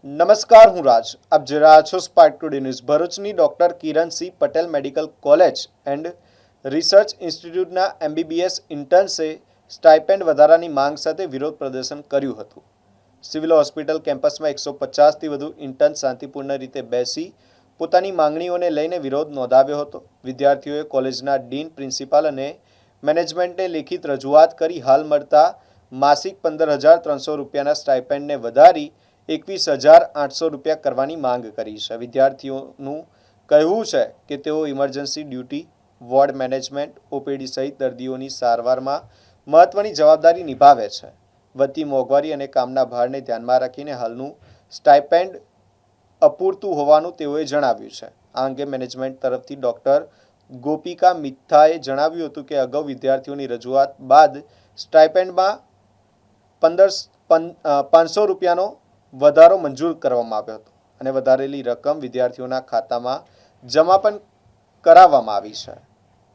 નમસ્કાર, હું રાજ. આપ જોઈ રહ્યા છો સ્પાર્ક ટુડે ન્યૂઝ. ભરૂચની doctor Kiransinh Patel medical college and research ઇન્સ્ટિટ્યૂટના MBBS ઇન્ટર્ન્સે સ્ટાઇપેન્ડ વધારાની માંગ સાથે વિરોધ પ્રદર્શન કર્યું હતું. સિવિલ હોસ્પિટલ કેમ્પસમાં 150થી વધુ ઇન્ટર્ન શાંતિપૂર્ણ રીતે બેસી પોતાની માંગણીઓને લઈને વિરોધ નોંધાવ્યો હતો. વિદ્યાર્થીઓએ કોલેજના ડીન, પ્રિન્સિપાલ અને મેનેજમેન્ટને લેખિત રજૂઆત કરી હાલ મળતા માસિક 15,300 રૂપિયાના સ્ટાઇપેન્ડને વધારી 21,800 રૂપિયા કરવાની માંગ કરી છે. વિદ્યાર્થીઓનું કહેવું છે કે તેઓ emergency duty, ward management, OPD સહિત દર્દીઓની સારવારમાં મહત્વની જવાબદારી નિભાવે છે. વધતી મોંઘવારી અને કામના ભારને ધ્યાનમાં રાખીને હાલનું સ્ટાઇપેન્ડ અપૂરતું હોવાનું તેઓએ જણાવ્યું છે. આ અંગે મેનેજમેન્ટ તરફથી ડૉક્ટર ગોપિકા મિથ્થાએ જણાવ્યું હતું કે અગાઉ વિદ્યાર્થીઓની રજૂઆત બાદ સ્ટાઇપેન્ડમાં 500 રૂપિયાનો વધારો મંજૂર કરવામાં આવ્યો હતો અને વધારેલી રકમ વિદ્યાર્થીઓના ખાતામાં જમા પણ કરાવવામાં આવી છે.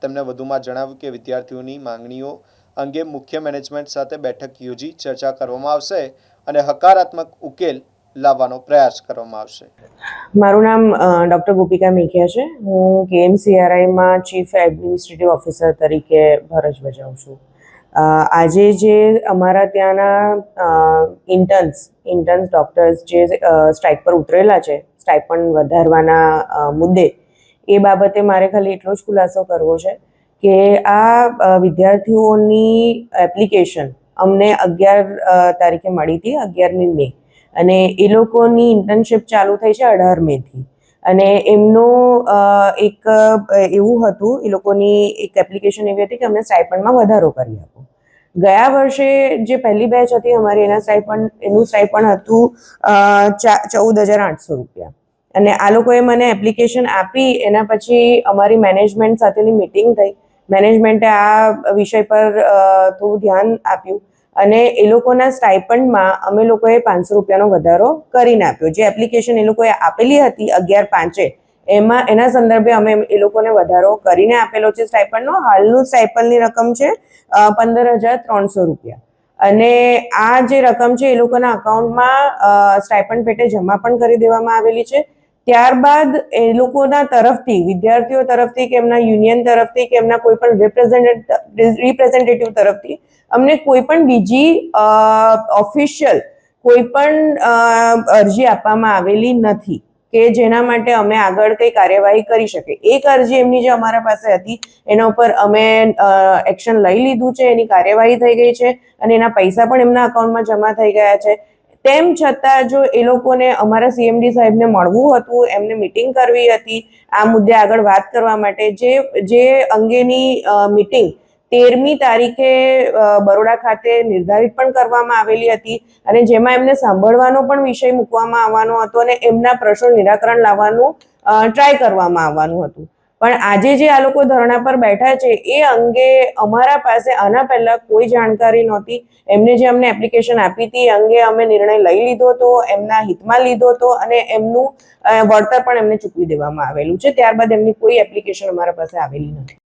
તેમણે વધુમાં જણાવ્યું કે વિદ્યાર્થીઓની માંગણીઓ અંગે મુખ્ય મેનેજમેન્ટ સાથે બેઠક યોજી ચર્ચા કરવામાં આવશે અને હકારાત્મક ઉકેલ લાવવાનો પ્રયાસ કરવામાં આવશે. મારું નામ ડૉક્ટર ગોપિકા મેઘિયા છે. હું KMCRIમાં ચીફ એડમિનિસ્ટ્રેટિવ ઓફિસર તરીકે ફરજ બજાવું છું. આજે જે અમારા ત્યાંના ઇન્ટર્ન્સ ડૉક્ટર્સ જે સ્ટ્રાઇક પર ઉતરેલા છે સ્ટાઇપન્ડ વધારવાના મુદ્દે, એ બાબતે મારે ખાલી એટલો જ ખુલાસો કરવો છે કે આ વિદ્યાર્થીઓની એપ્લિકેશન અમને 11 તારીખે મળી હતી, 11મી મે, અને એ લોકોની ઇન્ટર્નશિપ ચાલુ થઈ છે 18 મેથી. અને એમનું એક એવું હતું, એ લોકોની એક એપ્લિકેશન એવી હતી કે અમને સ્ટાઇપન્ડમાં વધારો કરી આપો. ગયા વર્ષે જે પહેલી બેચ હતી અમારી, એનું સ્ટાઇપન્ડ હતું 14,800 રૂપિયા. અને આ લોકોએ મને એપ્લિકેશન આપી, એના પછી અમારી મેનેજમેન્ટ સાથેની મિટિંગ થઈ. મેનેજમેન્ટે આ વિષય પર થોડું ધ્યાન આપ્યું અને એ લોકોના સ્ટાઇપન્ડમાં અમે લોકોએ 500 રૂપિયાનો વધારો કરીને આપ્યો. જે એપ્લિકેશન એ લોકોએ આપેલી હતી 11/5 એના સંદર્ભે અમે એ લોકોને વધારો કરીને આપેલો છે સ્ટાઇપન્ડનો. હાલનું સ્ટાઇપન્ડની રકમ છે 15,300 રૂપિયા. અને આ જે રકમ છે એ લોકોના અકાઉન્ટમાં સ્ટાઇપન્ડ પેટે જમા પણ કરી દેવામાં આવેલી છે. ત્યારબાદ એ લોકોના તરફથી, વિદ્યાર્થીઓ તરફથી કે એમના યુનિયન તરફથી કે એમના કોઈ પણ રિપ્રેઝેન્ટેટિવ તરફથી અમને કોઈ પણ બીજી ઓફિશિયલ કોઈ પણ અરજી આપવામાં આવેલી નથી કે જેના માટે અમે આગળ કઈ કાર્યવાહી કરી શકીએ. એક અરજી એમની જે અમારા પાસે હતી એના ઉપર અમે એક્શન લઈ લીધું છે, એની કાર્યવાહી થઈ ગઈ છે અને એના પૈસા પણ એમના અકાઉન્ટમાં જમા થઈ ગયા છે. તેમ છતાં જો એ લોકોને અમારા CMD સાહેબને મળવું હતું, એમને મિટિંગ કરવી હતી આ મુદ્દે આગળ વાત કરવા માટે, જે અંગેની મિટિંગ 13મી તારીખે બરોડા ખાતે નિર્ધારિત પણ કરવામાં આવેલી હતી અને જેમાં એમને સાંભળવાનો પણ વિષય મૂકવામાં આવવાનો હતો અને એમના પ્રશ્નો નિરાકરણ લાવવાનું ટ્રાય કરવામાં આવવાનું હતું. પણ આજે જે આ લોકો ધરણા પર બેઠા છે એ અંગે અમારા પાસે આના પહેલા કોઈ જાણકારી નહોતી. એમને જે અમને એપ્લિકેશન આપી હતી એ અંગે અમે નિર્ણય લઈ લીધો હતો, એમના હિતમાં લીધો હતો અને એમનું વળતર પણ એમને ચૂકવી દેવામાં આવેલું છે. ત્યારબાદ એમની કોઈ એપ્લિકેશન અમારા પાસે આવેલી નથી.